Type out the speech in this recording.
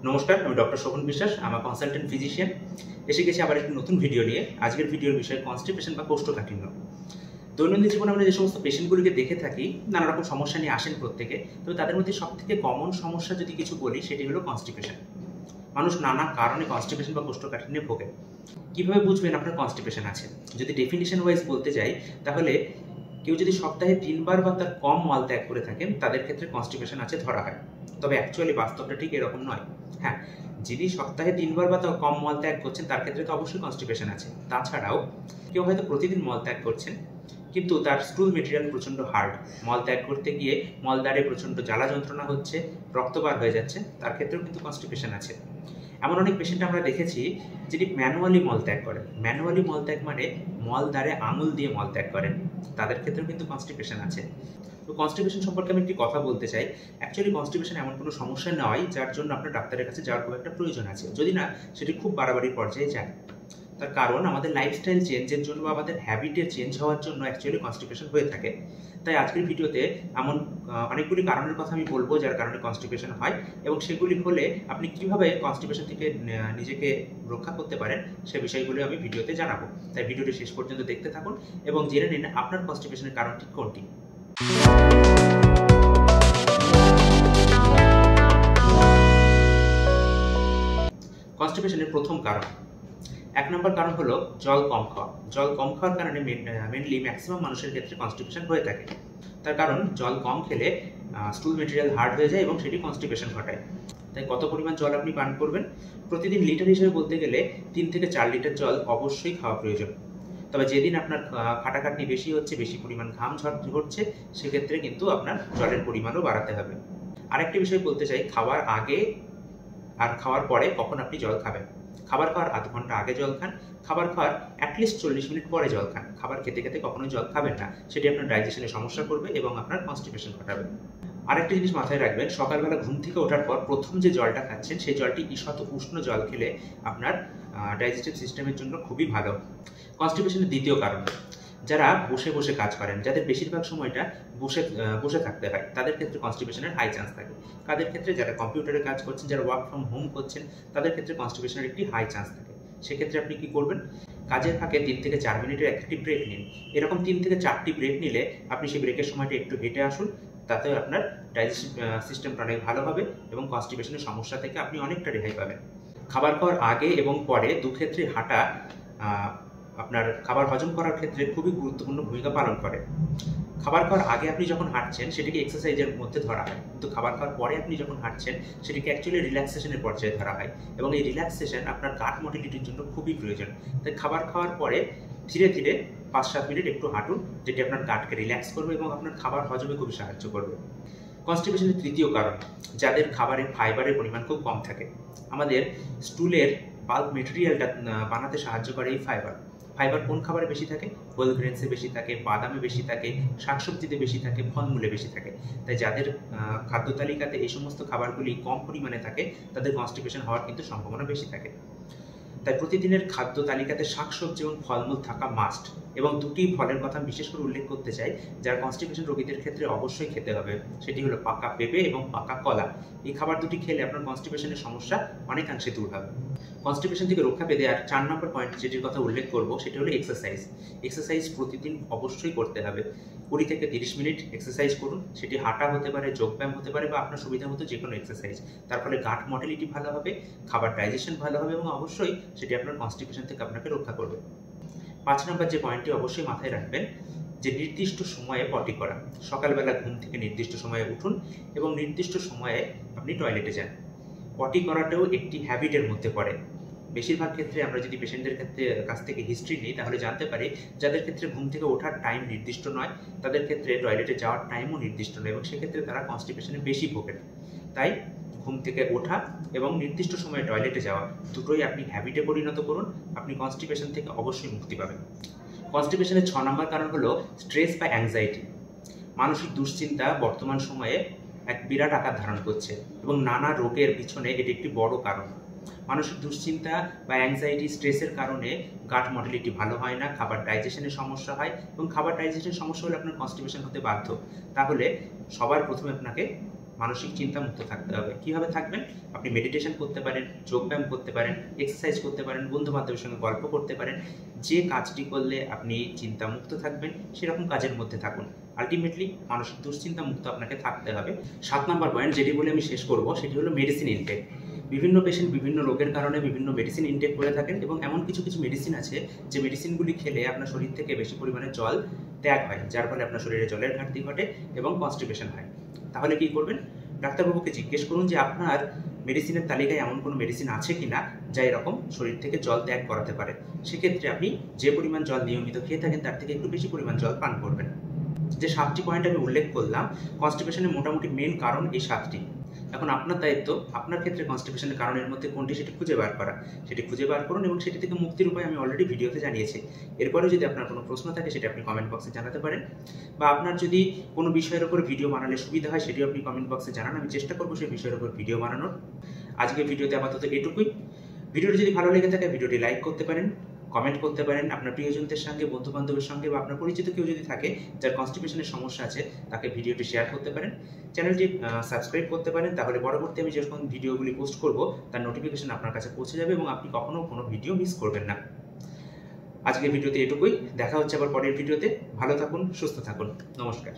নমস্কার, আমি ডক্টর শোভন বিশ্বাস। আমার কনসালটেন্ট ফিজিশিয়ান। এসে গেছি আবার একটি নতুন ভিডিও নিয়ে। আজকের ভিডিওর বিষয় কনস্টিপেশন বা কোষ্ঠকাঠিন্য। দৈনন্দিন জীবনে আমরা যে সমস্ত পেশেন্টগুলিকে দেখে থাকি, নানা রকম সমস্যা নিয়ে আসেন প্রত্যেকে। তবে তাদের মধ্যে সবথেকে কমন সমস্যা যদি কিছু বলি, সেটি হলো কনস্টিপেশন। মানুষ নানা কারণে কনস্টিপেশন বা কোষ্ঠকাঠিন্যে ভোগে। কীভাবে বুঝবেন আপনার কনস্টিপেশন আছে? যদি ডেফিনিশন ওয়াইজ বলতে যাই, তাহলে কেউ যদি সপ্তাহে 3 বার বা তার কম মল ত্যাগ করে থাকেন, তাদের ক্ষেত্রে কনস্টিপেশন আছে ধরা হয়। তবে অ্যাকচুয়ালি বাস্তবটা ঠিক এরকম নয়। হ্যাঁ, যিনি সপ্তাহে 3 বার বা তার কম মল ত্যাগ করছেন, তার ক্ষেত্রে তো অবশ্যই কনস্টিপেশন আছে। তাছাড়াও কেউ হয়তো প্রতিদিন মল ত্যাগ করছেন, কিন্তু তার স্টুল মেটেরিয়াল প্রচণ্ড হার্ড, মল ত্যাগ করতে গিয়ে মলদ্বারে প্রচণ্ড জ্বালা যন্ত্রণা হচ্ছে, রক্ত বার হয়ে যাচ্ছে, তার ক্ষেত্রেও কিন্তু কনস্টিপেশন আছে। এমন অনেক পেশেন্ট আমরা দেখেছি যিনি ম্যানুয়ালি মল ত্যাগ করেন। ম্যানুয়ালি মল ত্যাগ মানে মলদ্বারে আঙুল দিয়ে মল ত্যাগ করেন, তাদের ক্ষেত্রেও কিন্তু কনস্টিপেশন আছে। তো কনস্টিপেশন সম্পর্কে আমি একটি কথা বলতে চাই। অ্যাকচুয়ালি কনস্টিপেশন এমন কোনো সমস্যা নয় যার জন্য আপনার ডাক্তারের কাছে যাওয়ার খুব একটা প্রয়োজন আছে, যদি না সেটি খুব বাড়াবাড়ির পর্যায়ে যায়। তার কারণ আমাদের লাইফস্টাইল চেঞ্জের জন্য বা আমাদের হ্যাবিটের চেঞ্জ হওয়ার জন্য অ্যাকচুয়ালি কনস্টিপেশন হয়ে থাকে। তাই আজকের ভিডিওতে এমন অনেকগুলি কারণের কথা আমি বলবো যার কারণে কনস্টিপেশন হয়, এবং সেগুলি হলে আপনি কিভাবে কনস্টিপেশন থেকে নিজেকে রক্ষা করতে পারেন সে বিষয়গুলো আমি ভিডিওতে জানাবো। তাই ভিডিওটি শেষ পর্যন্ত দেখতে থাকুন এবং জেনে নিন আপনার কনস্টিপেশনের কারণটি কোনটি। কনস্টিপেশনের প্রথম কারণ, 1 নম্বর কারণ হলো জল কম খাওয়া। জল কম খাওয়ার কারণে মেনলি ম্যাক্সিমাম মানুষের ক্ষেত্রে কনস্টিপেশন হয়ে থাকে। তার কারণ জল কম খেলে স্টুল মেটেরিয়াল হার্ড হয়ে যায় এবং সেটি কনস্টিপেশন ঘটায়। তাই কত পরিমাণ জল আপনি পান করবেন? প্রতিদিন লিটার হিসেবে বলতে গেলে 3 থেকে 4 লিটার জল অবশ্যই খাওয়া প্রয়োজন। তবে যেদিন আপনার খাটাখাটনি বেশি হচ্ছে, বেশি পরিমাণ ঘাম ঝরছে, সেক্ষেত্রে কিন্তু আপনার জলের পরিমাণও বাড়াতে হবে। আরেকটি বিষয় বলতে চাই, খাওয়ার আগে আর খাওয়ার পরে কখন আপনি জল খাবেন। খাবার খাওয়ার আধ ঘন্টা আগে জল খান, খাবার খাওয়ার অ্যাটলিস্ট 40 মিনিট পরে জল খান। খাবার খেতে খেতে কখনোই জল খাবেন না, সেটি আপনার ডাইজেশনে সমস্যা করবে এবং আপনার কনস্টিপেশন ঘটাবে। আরেকটা জিনিস মাথায় রাখবেন, সকালবেলা ঘুম থেকে ওঠার পর প্রথম যে জলটা খাচ্ছেন, সেই জলটি ঈষৎ উষ্ণ জল খেলে আপনার ডাইজেস্টিভ সিস্টেমের জন্য খুবই ভালো। কনস্টিপেশনের দ্বিতীয় কারণ, যারা বসে বসে কাজ করেন, যাদের বেশিরভাগ সময়টা বসে থাকতে হয়, তাদের ক্ষেত্রে কনস্টিপেশনের হাই চান্স থাকে। কাদের ক্ষেত্রে? যারা কম্পিউটারে কাজ করছেন, যারা ওয়ার্ক ফ্রম হোম করছেন, তাদের ক্ষেত্রে কনস্টিপেশনের একটি হাই চান্স থাকে। সেক্ষেত্রে আপনি কি করবেন? কাজের ফাঁকে 3 থেকে 4 মিনিটের একটি ব্রেক নিন। এরকম 3 থেকে 4টি ব্রেক নিলে আপনি সেই ব্রেকের সময়টা একটু হেঁটে আসুন, তাতে আপনার ডাইজেস্টিভ সিস্টেমটা অনেক ভালো হবে এবং কনস্টিপেশনের সমস্যা থেকে আপনি অনেকটা রেহাই পাবেন। খাবার খাওয়ার আগে এবং পরে দুক্ষেত্রে হাঁটা আপনার খাবার হজম করার ক্ষেত্রে খুবই গুরুত্বপূর্ণ ভূমিকা পালন করে। খাবার খাওয়ার আগে আপনি যখন হাঁটছেন, সেটিকে এক্সারসাইজের মধ্যে ধরা হয়, কিন্তু খাবার খাওয়ার পরে আপনি যখন হাঁটছেন, সেটিকে অ্যাকচুয়ালি রিল্যাক্সেশনের পর্যায়ে ধরা হয়, এবং এই রিল্যাক্সেশন আপনার গাট মোটিলিটির জন্য খুবই প্রয়োজন। তাই খাবার খাওয়ার পরে ধীরে ধীরে 5-7 মিনিট একটু হাঁটুন, যেটি আপনার গাটকে রিল্যাক্স করবে এবং আপনার খাবার হজমে খুবই সাহায্য করবে। কনস্টিপেশনের তৃতীয় কারণ, যাদের খাবারে ফাইবারের পরিমাণ খুব কম থাকে। আমাদের স্টুলের বাল্ক মেটেরিয়ালটা বানাতে সাহায্য করে এই ফাইবার। ফাইবার কোন খাবারে বেশি থাকে? হোল গ্রেনসে বেশি থাকে, বাদামে বেশি থাকে, শাকসবজিতে বেশি থাকে, ফলমূলে বেশি থাকে। তাই যাদের খাদ্য তালিকাতে এই সমস্ত খাবারগুলি কম পরিমাণে থাকে, তাদের কনস্টিপেশন হওয়ার কিন্তু সম্ভাবনা বেশি থাকে। তাই প্রতিদিনের খাদ্য তালিকাতে শাকসবজি এবং ফলমূল থাকা মাস্ট। এবং 2টি ফলের কথা বিশেষ করে উল্লেখ করতে চাই, যার কনস্টিপেশন রোগীদের ক্ষেত্রে অবশ্যই খেতে হবে। সেটি হলো পাকা পেঁপে এবং পাকা কলা। এই খাবার দুটি খেলে আপনার কনস্টিপেশনের সমস্যা অনেকাংশে দূর হবে। কনস্টিপেশন থেকে রক্ষা পেতে আর 4 নম্বর পয়েন্ট যেটির কথা উল্লেখ করব, সেটি হলো এক্সারসাইজ। এক্সারসাইজ প্রতিদিন অবশ্যই করতে হবে। 20 থেকে 30 মিনিট এক্সারসাইজ করুন। সেটি হাঁটা হতে পারে, যোগব্যায়াম হতে পারে, বা আপনার সুবিধা মতো যে কোনো এক্সারসাইজ। তার ফলে গাট মোটিলিটি ভালো হবে, খাবার ডাইজেশন ভালো হবে এবং অবশ্যই সেটি আপনার কনস্টিপেশন থেকে আপনাকে রক্ষা করবে। 5 নম্বর যে পয়েন্টটি অবশ্যই মাথায় রাখবেন, যে নির্দিষ্ট সময়ে পটি করা। সকালবেলা ঘুম থেকে নির্দিষ্ট সময়ে উঠুন এবং নির্দিষ্ট সময়ে আপনি টয়লেটে যান। পটি করাটাও একটি হ্যাবিটের মধ্যে পড়ে। বেশিরভাগ ক্ষেত্রে আমরা যদি পেশেন্টদের কাছ থেকে হিস্ট্রি নিই, তাহলে জানতে পারি যাদের ক্ষেত্রে ঘুম থেকে ওঠার টাইম নির্দিষ্ট নয়, তাদের ক্ষেত্রে টয়লেটে যাওয়ার টাইমও নির্দিষ্ট নয়, এবং সেক্ষেত্রে তারা কনস্টিপেশনে বেশি ভোগেন। তাই ঘুম থেকে ওঠা এবং নির্দিষ্ট সময়ে টয়লেটে যাওয়া, দুটোই আপনি হ্যাবিটে পরিণত করুন, আপনি কনস্টিপেশন থেকে অবশ্যই মুক্তি পাবেন। কনস্টিপেশনের 6 নম্বর কারণ হলো স্ট্রেস বা অ্যাংজাইটি। মানসিক দুশ্চিন্তা বর্তমান সময়ে এক বিরাট আকার ধারণ করছে এবং নানা রোগের পিছনে এটি একটি বড় কারণ। মানসিক দুশ্চিন্তা বা অ্যাংজাইটি, স্ট্রেসের কারণে গাট মোটিলিটি ভালো হয় না, খাবার ডাইজেশনের সমস্যা হয়, এবং খাবার ডাইজেশনের সমস্যা হলে আপনার কনস্টিপেশন হতে বাধ্য। তাহলে সবার প্রথমে আপনাকে মানসিক চিন্তামুক্ত থাকতে হবে। কিভাবে থাকবেন? আপনি মেডিটেশন করতে পারেন, যোগব্যায়াম করতে পারেন, এক্সারসাইজ করতে পারেন, বন্ধু-বান্ধবের সঙ্গে গল্প করতে পারেন। যে কাজটি করলে আপনি চিন্তামুক্ত থাকবেন সেরকম কাজের মধ্যে থাকুন। আলটিমেটলি মানসিক দুশ্চিন্তা মুক্ত আপনাকে থাকতে হবে। 7 নম্বর পয়েন্ট যেটি বলে আমি শেষ করব সেটি হলো মেডিসিন ইনটেক। বিভিন্ন পেশেন্ট বিভিন্ন রোগের কারণে বিভিন্ন মেডিসিন ইনটেক করে থাকেন এবং এমন কিছু মেডিসিন আছে যে মেডিসিনগুলি খেলে আপনার শরীর থেকে বেশি পরিমাণে জল ত্যাগ হয়, যার ফলে আপনার শরীরে জলের ঘাটতি ঘটে এবং কনস্টিপেশন হয়। তাহলে কি করবেন? ডাক্তারবাবুকে জিজ্ঞেস করুন যে আপনার মেডিসিনের তালিকায় এমন কোনো মেডিসিন আছে কিনা যা এরকম শরীর থেকে জল ত্যাগ করাতে পারে। সেক্ষেত্রে আপনি যে পরিমাণ জল নিয়মিত খেয়ে থাকেন তার থেকে একটু বেশি পরিমাণ জল পান করবেন। যে 7টি পয়েন্ট আমি উল্লেখ করলাম, কনস্টিপেশনের মোটামুটি মেন কারণ এই 7টি। এখন আপনার দায়িত্ব আপনার ক্ষেত্রে কনস্টিপেশনের কারণের মধ্যে কোনটি সেটি খুঁজে বার করা। সেটি খুঁজে বার করুন এবং সেটি থেকে মুক্তির উপায় আমি অলরেডি ভিডিওতে জানিয়েছি। এরপরেও যদি আপনার কোনো প্রশ্ন থাকে সেটা আপনি কমেন্ট বক্সে জানাতে পারেন, বা আপনার যদি কোনো বিষয়ের উপর ভিডিও বানালে সুবিধা হয় সেটিও আপনি কমেন্ট বক্সে জানান। আমি চেষ্টা করবো সেই বিষয়ের উপর ভিডিও বানানোর। আজকে ভিডিওতে আপাতত এটুকুই। ভিডিওটি যদি ভালো লেগে থাকে ভিডিওটি লাইক করতে পারেন, কমেন্ট করতে পারেন, আপনার প্রিয়জনদের সঙ্গে, বন্ধু-বান্ধবের সঙ্গে বা আপনার পরিচিত কেউ যদি থাকে যার কনস্টিপেশনের সমস্যা আছে তাকে ভিডিওটি শেয়ার করতে পারেন। চ্যানেলটি সাবস্ক্রাইব করতে পারেন, তাহলে পরবর্তী আমি যখন ভিডিওগুলি পোস্ট করব তার নোটিফিকেশন আপনার কাছে পৌঁছে যাবে এবং আপনি কখনো কোনো ভিডিও মিস করবেন না। আজকের ভিডিওতে এটুকুই। দেখা হচ্ছে আবার পরের ভিডিওতে। ভালো থাকুন, সুস্থ থাকুন। নমস্কার।